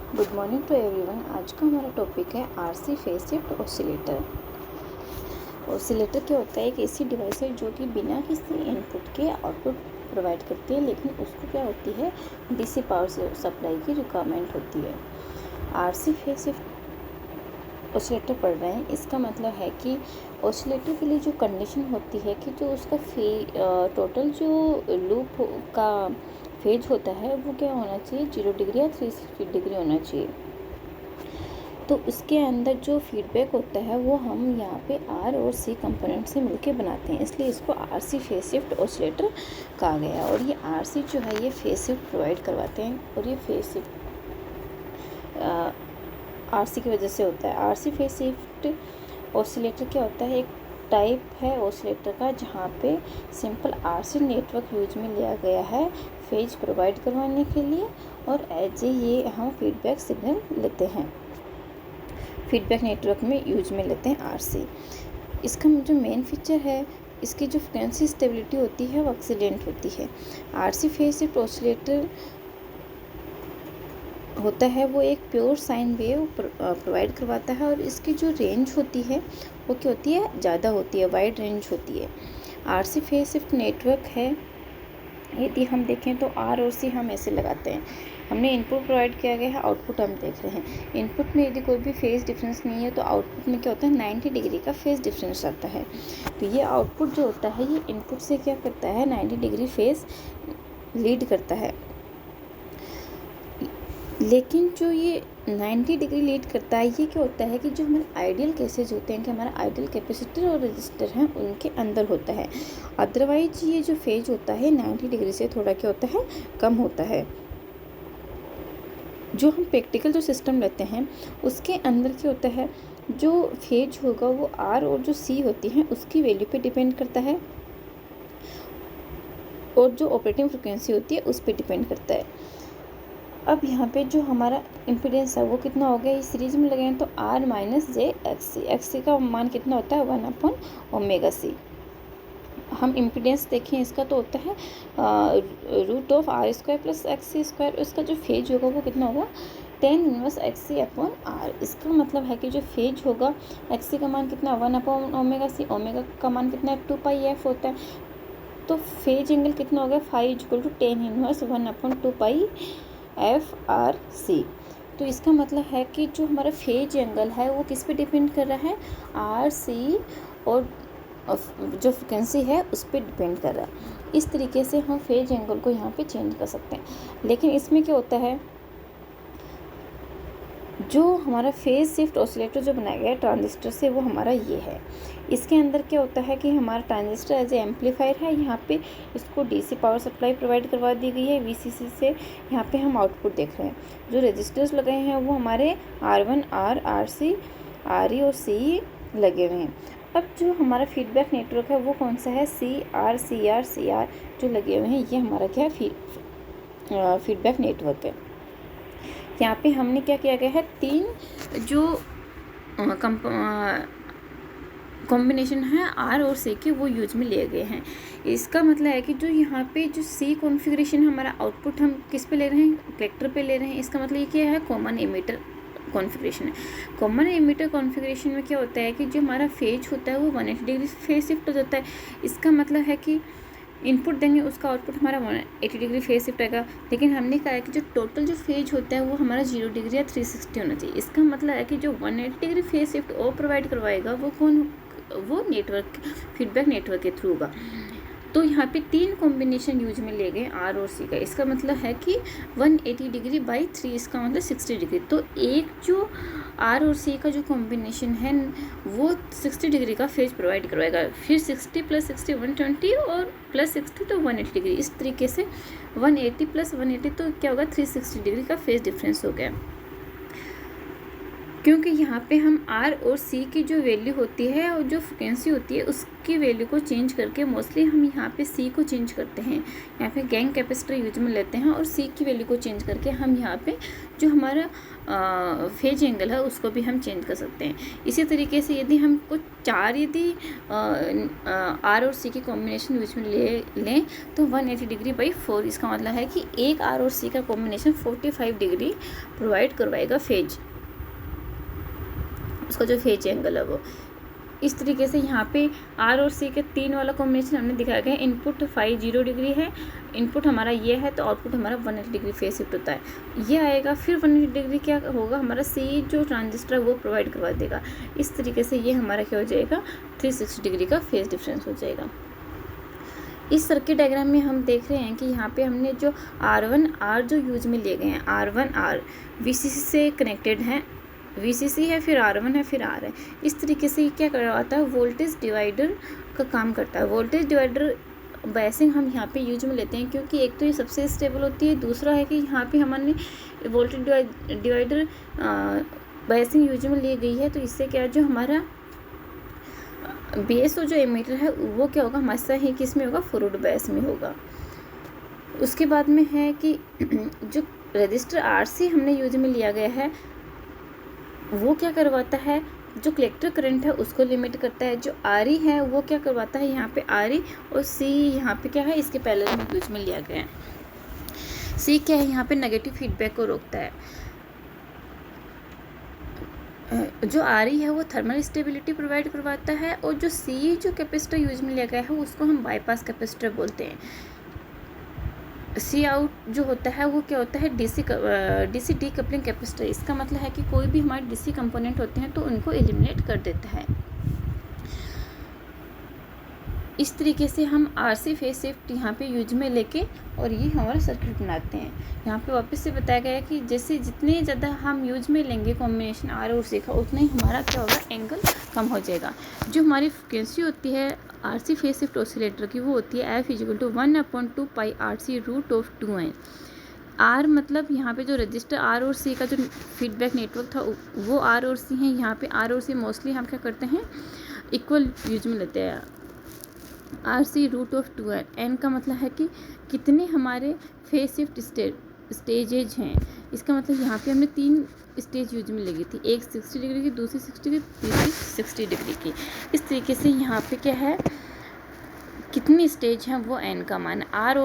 Good morning to everyone. आज का हमारा टॉपिक है RC phase shift oscillator. Oscillator क्या होता है? एक ऐसी डिवाइस है जो कि बिना किसी इनपुट के आउटपुट प्रोवाइड करती है, लेकिन उसको क्या होती है, डीसी पावर सप्लाई की रिक्वायरमेंट होती है। आरसी फेज शिफ्ट ऑसिलेटर पढ़ रहे हैं, इसका मतलब है कि ऑसिलेटर के लिए जो कंडीशन होती है कि जो उसका टोटल जो लूप का फेज होता है वो क्या होना चाहिए, 0 डिग्री या 360 डिग्री होना चाहिए। तो उसके अंदर जो फीडबैक होता है वो हम यहाँ पे आर और सी कंपोनेंट से मिलके बनाते हैं, इसलिए इसको आरसी फेज शिफ्ट ऑसिलेटर कहा गया। और ये आरसी जो है ये फेज शिफ्ट प्रोवाइड करवाते हैं, और ये फेज शिफ्ट आरसी की वजह से होता है। आरसी फेज शिफ्ट ऑसिलेटर क्या होता है, एक टाइप है ऑसिलेटर का जहाँ पे सिंपल आरसी नेटवर्क यूज में लिया गया है फेज प्रोवाइड करवाने के लिए, और एज ये हम फीडबैक सिग्नल लेते हैं, फीडबैक नेटवर्क में यूज में लेते हैं आरसी। इसका जो मेन फीचर है, इसकी जो फ्रीक्वेंसी स्टेबिलिटी होती है वो एक्सीलेंट होती है। आरसी फेज शिफ्ट ऑसिलेटर होता है वो एक प्योर साइन वेव प्रोवाइड करवाता है, और इसकी जो रेंज होती है वो क्या होती है, ज़्यादा होती है, वाइड रेंज होती है। आरसी फेज शिफ्ट नेटवर्क है, यदि हम देखें तो आर और सी हम ऐसे लगाते हैं, हमने इनपुट प्रोवाइड किया गया है, आउटपुट हम देख रहे हैं। इनपुट में यदि कोई भी फेज़ डिफरेंस नहीं है तो आउटपुट में क्या होता है, 90 डिग्री का फेज़ डिफरेंस आता है। तो ये आउटपुट जो होता है ये इनपुट से क्या करता है, 90 डिग्री फेज़ लीड करता है। लेकिन जो ये 90 डिग्री लीड करता है, ये क्या होता है कि जो हमारे आइडियल केसेज होते हैं कि हमारा आइडियल कैपेसिटर और रजिस्टर हैं उनके अंदर होता है। अदरवाइज ये जो फेज होता है 90 डिग्री से थोड़ा क्या होता है, कम होता है। जो हम प्रैक्टिकल जो सिस्टम लेते हैं उसके अंदर क्या होता है, जो फेज होगा वो आर और जो सी होती हैं उसकी वैल्यू पे डिपेंड करता है, और जो ऑपरेटिंग फ्रिक्वेंसी होती है उस पर डिपेंड करता है। अब यहाँ पे जो हमारा इम्पीडेंस है वो कितना हो गया, इस सीरीज में लगाएं तो आर माइनस जे एक्स सी का मान कितना होता है, 1/ओमेगा c। हम इम्पीडेंस देखें इसका तो होता है √r² प्लस XC²। उसका जो फेज होगा वो कितना होगा, 10 इनवर्स XC/R। इसका मतलब है कि जो फेज होगा XC का मान कितना, 1/ओमेगा c, ओमेगा का मान कितना है, 2πf होता है। तो फेज एंगल कितना हो गया, फाई = 10 इनवर्स 1/2πf/R/C। तो इसका मतलब है कि जो हमारा फेज एंगल है वो किस पे डिपेंड कर रहा है, RC और जो फ्रिक्वेंसी है उस पर डिपेंड कर रहा है। इस तरीके से हम फेज एंगल को यहाँ पे चेंज कर सकते हैं। लेकिन इसमें क्या होता है, जो हमारा फेज शिफ्ट ऑसिलेटर जो बनाया गया है ट्रांजिस्टर से वो हमारा ये है। इसके अंदर क्या होता है कि हमारा ट्रांजिस्टर एज ए एम्पलीफायर है, यहाँ पे इसको डीसी पावर सप्लाई प्रोवाइड करवा दी गई है वीसीसी से। यहाँ पे हम आउटपुट देख रहे हैं, जो रजिस्टर्स लगे हैं वो हमारे R1 R RC RE और CE लगे हुए हैं। अब जो हमारा फीडबैक नेटवर्क है वो कौन सा है, CR CR CR जो लगे हुए हैं, ये हमारा क्या है, फीडबैक नेटवर्क है। यहाँ पे हमने क्या किया गया है, 3 जो कॉम्बिनेशन है आर और सी के वो यूज में लिए गए हैं। इसका मतलब है कि जो यहाँ पे जो सी कॉन्फ़िगरेशन है, हमारा आउटपुट हम किस पे ले रहे हैं, कलेक्टर पे ले रहे हैं। इसका मतलब ये क्या है, कॉमन एमिटर कॉन्फ़िगरेशन है। कॉमन एमिटर कॉन्फ़िगरेशन में क्या होता है कि जो हमारा फेज होता है वो 180 डिग्री फेज शिफ्ट हो जाता है। इसका मतलब है कि इनपुट देंगे उसका आउटपुट हमारा 180 डिग्री फेज शिफ्ट आएगा। लेकिन हमने कहा है कि जो टोटल जो फेज होता है वो हमारा 0 डिग्री या 360 होना चाहिए। इसका मतलब है कि जो 180 डिग्री फेज शिफ्ट वो प्रोवाइड करवाएगा वो कौन, वो नेटवर्क फीडबैक नेटवर्क के थ्रू होगा। तो यहाँ पे 3 कॉम्बिनेशन यूज में ले गए आर और सी का। इसका मतलब है कि 180 डिग्री बाई 3, इसका मतलब 60 डिग्री। तो एक जो आर और सी का जो कॉम्बिनेशन है वो 60 डिग्री का फेज प्रोवाइड करवाएगा। फिर 60 + 60 120 और +60 तो 180 डिग्री। इस तरीके से 180 + 180 तो क्या होगा, 360 डिग्री का फेज डिफरेंस हो गया। क्योंकि यहाँ पे हम आर और सी की जो वैल्यू होती है और जो फ्रिक्वेंसी होती है उसकी वैल्यू को चेंज करके मोस्टली हम यहाँ पे सी को चेंज करते हैं, यहाँ पे गैंग कैपेसिटर यूज में लेते हैं और सी की वैल्यू को चेंज करके हम यहाँ पे जो हमारा फेज एंगल है उसको भी हम चेंज कर सकते हैं। इसी तरीके से यदि हमको यदि आर और सी की कॉम्बिनेशन यूज में लें तो 180 डिग्री बाई 4, इसका मतलब है कि एक आर और सी का कॉम्बिनेशन 45 डिग्री प्रोवाइड करवाएगा फेज, उसका जो फेज एंगल है वो। इस तरीके से यहाँ पे आर और सी के 3 वाला कॉम्बिनेशन हमने दिखाया गया है। इनपुट 50 डिग्री है, इनपुट हमारा ये है तो आउटपुट हमारा 180 डिग्री फेज शिफ्ट होता है, ये आएगा। फिर 180 डिग्री क्या होगा, हमारा सी जो ट्रांजिस्टर है वो प्रोवाइड करवा देगा। इस तरीके से ये हमारा क्या हो जाएगा, 360 डिग्री का फेज डिफरेंस हो जाएगा। इस सर्किट डायग्राम में हम देख रहे हैं कि यहाँ पे हमने जो R1R जो यूज में लिए गए हैं, R1R VCC से कनेक्टेड हैं, VCC है फिर R1 है फिर R है। इस तरीके से क्या करवाता है, वोल्टेज डिवाइडर का काम करता है। वोल्टेज डिवाइडर बायसिंग हम यहाँ पे यूज में लेते हैं क्योंकि एक तो ये सबसे स्टेबल होती है, दूसरा है कि यहाँ पे हमने वोल्टेज डिवाइडर बायसिंग यूज में ली गई है, तो इससे क्या जो हमारा बेस और जो एमीटर है वो क्या होगा, हमारा ही किस में होगा, फॉरवर्ड बायस में होगा। उसके बाद में है कि जो रजिस्टर RC हमने यूज में लिया गया है वो क्या करवाता है, जो कलेक्टर करंट है उसको लिमिट करता है। जो RE है वो क्या करवाता है, यहाँ पे RE और C यहाँ पे क्या है, इसके पैरेलल में यूज में लिया गया है। C क्या है, यहाँ पे नेगेटिव फीडबैक को रोकता है। जो RE है वो थर्मल स्टेबिलिटी प्रोवाइड करवाता है और जो C जो कैपेसिटर यूज में लिया गया है उसको हम बाईपास कैपेसिटर बोलते हैं। सी आउट जो होता है वो क्या होता है, डीसी डीकपलिंग कैपेसिटर। इसका मतलब है कि कोई भी हमारे डीसी कंपोनेंट होते हैं तो उनको एलिमिनेट कर देता है। इस तरीके से हम RC फेज शिफ्ट यहाँ पे यूज में लेके और ये हमारा सर्किट बनाते हैं। यहाँ पे वापस से बताया गया है कि जैसे जितने ज़्यादा हम यूज में लेंगे कॉम्बिनेशन R और C का, उतना ही हमारा क्या होगा, एंगल कम हो जाएगा। जो हमारी फ्रिक्वेंसी होती है RC फेज शिफ्ट ऑसिलेटर की वो होती है F = 1/2 पाई RC √2n। R मतलब यहाँ पे जो रजिस्टर R और C का जो फीडबैक नेटवर्क था वो R और C है। यहाँ पे R और C मोस्टली हम क्या करते हैं, इक्वल यूज में लेते हैं। RC √2n, n का मतलब है कि कितने हमारे फेज शिफ्ट स्टेजेज हैं। इसका मतलब यहाँ पे हमने 3 स्टेज यूज में लगी थी, एक 60 डिग्री की, दूसरी 60 डिग्री, तीसरी 60 डिग्री की। इस तरीके से यहाँ पे क्या है, कितनी स्टेज हैं वो n का मान। R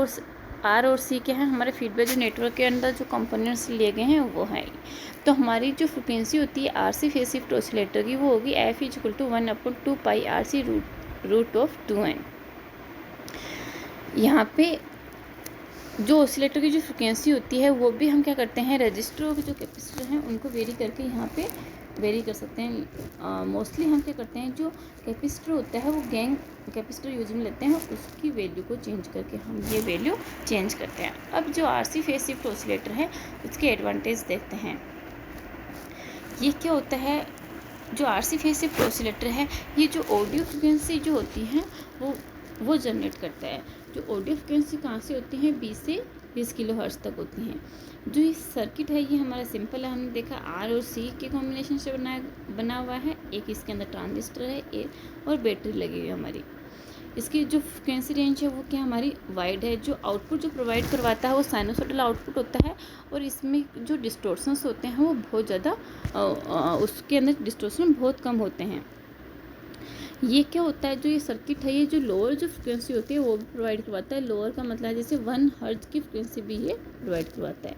और C क्या है, हमारे फीडबैक जो नेटवर्क के अंदर जो कंपोनेंट्स लिए गए हैं वो है। तो हमारी जो फ्रिक्वेंसी होती है RC फेज शिफ्ट ऑसिलेटर की वो होगी F = 1/2 पाई RC √2n। यहाँ पे जो ऑसिलेटर की जो फ्रिक्वेंसी होती है वो भी हम क्या करते हैं, रजिस्टरों के जो कैपेसिटर हैं उनको वेरी करके यहाँ पे वेरी कर सकते हैं। मोस्टली हम क्या करते हैं, जो कैपेसिटर होता है वो गैंग कैपेसिटर यूज में लेते हैं, उसकी वैल्यू को चेंज करके हम ये वैल्यू चेंज करते हैं। अब जो RC फेज शिफ्ट ऑसिलेटर है उसके एडवांटेज देखते हैं। ये क्या होता है, जो RC फेज शिफ्ट ऑसिलेटर है ये जो ऑडियो फ्रिक्वेंसी जो होती है वो जनरेट करता है। जो ऑडियो फ्रिक्वेंसी कहाँ से होती है, 20 से 20 किलोहर्ट्ज़ तक होती हैं। जो ये सर्किट है ये हमारा सिंपल है, हमने देखा R और C के कॉम्बिनेशन से बना हुआ है। एक इसके अंदर ट्रांजिस्टर है एक और बैटरी लगी हुई है हमारी। इसकी जो फ्रिक्वेंसी रेंज है वो क्या हमारी वाइड है। जो आउटपुट जो प्रोवाइड करवाता है वो साइनोसॉइडल आउटपुट होता है और इसमें जो डिस्टॉर्शंस होते हैं वो बहुत ज़्यादा, उसके अंदर डिस्टॉर्शन बहुत कम होते हैं। ये क्या होता है, जो ये सर्किट है ये जो लोअर जो फ्रिक्वेंसी होती है वो भी प्रोवाइड करवाता है। लोअर का मतलब है जैसे 1 हर्ट्ज की फ्रिक्वेंसी भी ये प्रोवाइड करवाता है।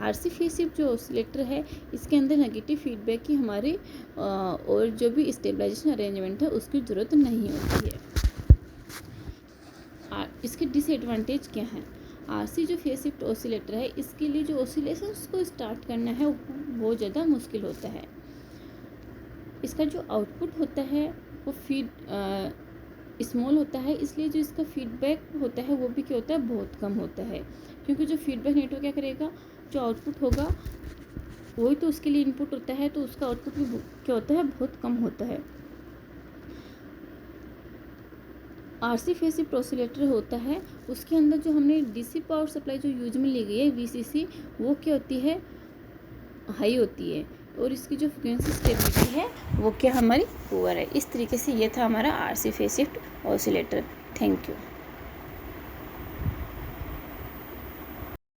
RC फेज शिफ्ट जो ऑसिलेटर है इसके अंदर नेगेटिव फीडबैक की हमारे और जो भी स्टेबलाइजेशन अरेंजमेंट है उसकी ज़रूरत नहीं होती है। इसके डिसएडवांटेज क्या हैं, RC जो फेज शिफ्ट ऑसिलेटर है इसके लिए जो ऑसिलेशंस को स्टार्ट करना है वो बहुत ज़्यादा मुश्किल होता है। इसका जो आउटपुट होता है वो स्मॉल होता है, इसलिए जो इसका फीडबैक होता है वो भी क्या होता है, बहुत कम होता है। क्योंकि जो फीडबैक नेटवर्क क्या करेगा, जो आउटपुट होगा वही तो उसके लिए इनपुट होता है, तो उसका आउटपुट भी क्या होता है, बहुत कम होता है। RC फेज शिफ्ट ऑसिलेटर होता है उसके अंदर जो हमने DC पावर सप्लाई जो यूज में ली गई है VCC, वो क्या होती है, हाई होती है। और इसकी जो फ्रीक्वेंसी स्टेबिलिटी है वो क्या हमारी पुअर है। इस तरीके से ये था हमारा RC phase shift oscillator. Thank you.